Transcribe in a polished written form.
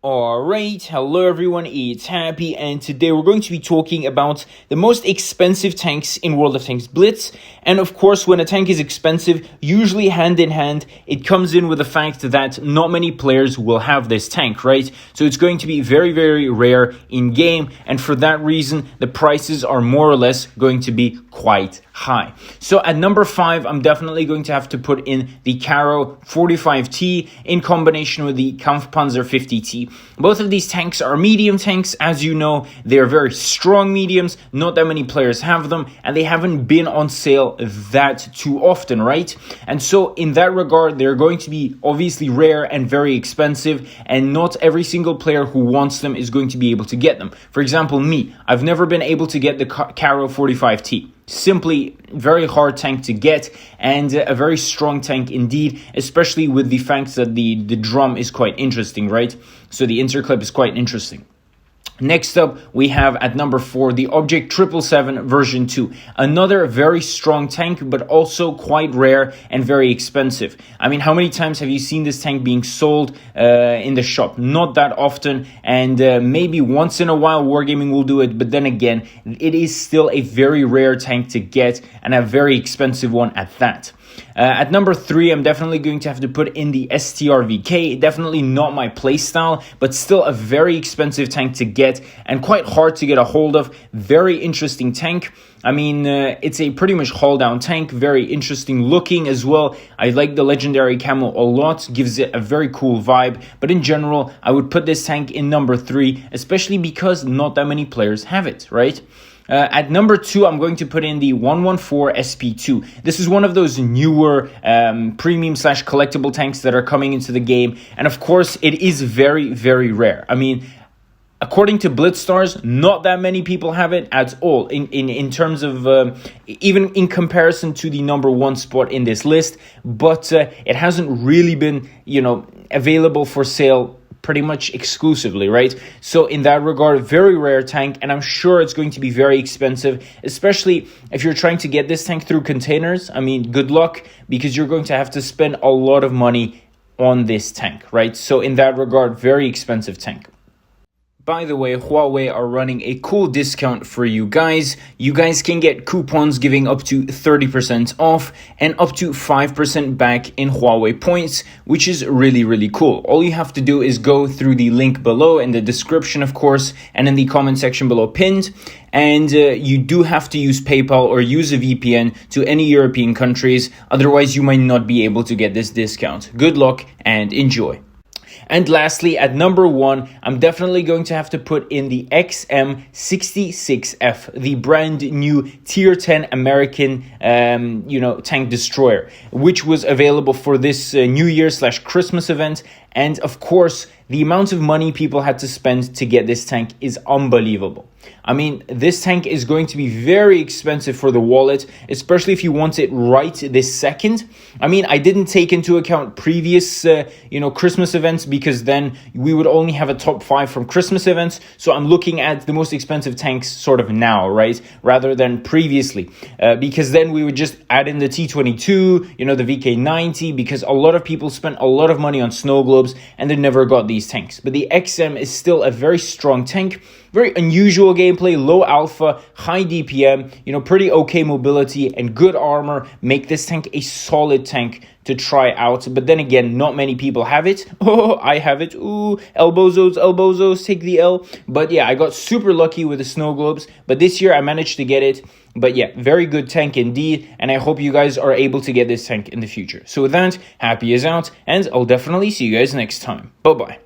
Alright, hello everyone, it's Happy, and today we're going to be talking about the most expensive tanks in World of Tanks Blitz. And of course, when a tank is expensive, usually hand in hand, it comes in with the fact that not many players will have this tank, right? So it's going to be very, very rare in game, and for that reason, the prices are more or less going to be quite high. So at number 5, I'm definitely going to have to put in the Karo 45T in combination with the Kampfpanzer 50T. Both of these tanks are medium tanks. As you know, they are very strong mediums. Not that many players have them, and they haven't been on sale that too often, right? And so in that regard, they're going to be obviously rare and very expensive, and not every single player who wants them is going to be able to get them. For example, me, I've never been able to get the Karo 45T. Simply very hard tank to get, and a very strong tank indeed, especially with the fact that the drum is quite interesting, right? So the interclip is quite interesting. Next up, we have at number 4, the Object 777 version 2. Another very strong tank, but also quite rare and very expensive. I mean, how many times have you seen this tank being sold in the shop? Not that often, and maybe once in a while Wargaming will do it, but then again, it is still a very rare tank to get, and a very expensive one at that. At number 3, I'm definitely going to have to put in the STRVK. Definitely not my playstyle, but still a very expensive tank to get and quite hard to get a hold of. Very interesting tank. I mean, it's a pretty much hull down tank, very interesting looking as well. I like the legendary camo a lot, gives it a very cool vibe. But in general, I would put this tank in number 3, especially because not that many players have it, right? At number 2, I'm going to put in the 114 SP2. This is one of those newer premium / collectible tanks that are coming into the game. And of course, it is very, very rare. I mean, according to BlitzStars, not that many people have it at all in terms of, even in comparison to the number 1 spot in this list. But it hasn't really been, available for sale pretty much exclusively, right? So in that regard, very rare tank, and I'm sure it's going to be very expensive, especially if you're trying to get this tank through containers. I mean, good luck, because you're going to have to spend a lot of money on this tank, right? So in that regard, very expensive tank. By the way, Huawei are running a cool discount for you guys. You guys can get coupons giving up to 30% off and up to 5% back in Huawei points, which is really, really cool. All you have to do is go through the link below in the description, of course, and in the comment section below pinned. And you do have to use PayPal or use a VPN to any European countries. Otherwise, you might not be able to get this discount. Good luck and enjoy. And lastly, at number 1, I'm definitely going to have to put in the XM66F, the brand new tier 10 American, tank destroyer, which was available for this New Year / Christmas event. And of course, the amount of money people had to spend to get this tank is unbelievable. I mean, this tank is going to be very expensive for the wallet, especially if you want it right this second. I mean, I didn't take into account previous, Christmas events, because then we would only have a top 5 from Christmas events. So I'm looking at the most expensive tanks sort of now, right? Rather than previously, because then we would just add in the T22, the VK90, because a lot of people spent a lot of money on snow globes and they never got these tanks. But the XM is still a very strong tank. Very unusual gameplay, low alpha, high DPM, pretty okay mobility and good armor make this tank a solid tank to try out. But then again, not many people have it. Oh, I have it. Ooh, elbozos, take the L. But yeah, I got super lucky with the snow globes. But this year I managed to get it. But yeah, very good tank indeed. And I hope you guys are able to get this tank in the future. So with that, Happy is out, and I'll definitely see you guys next time. Bye-bye.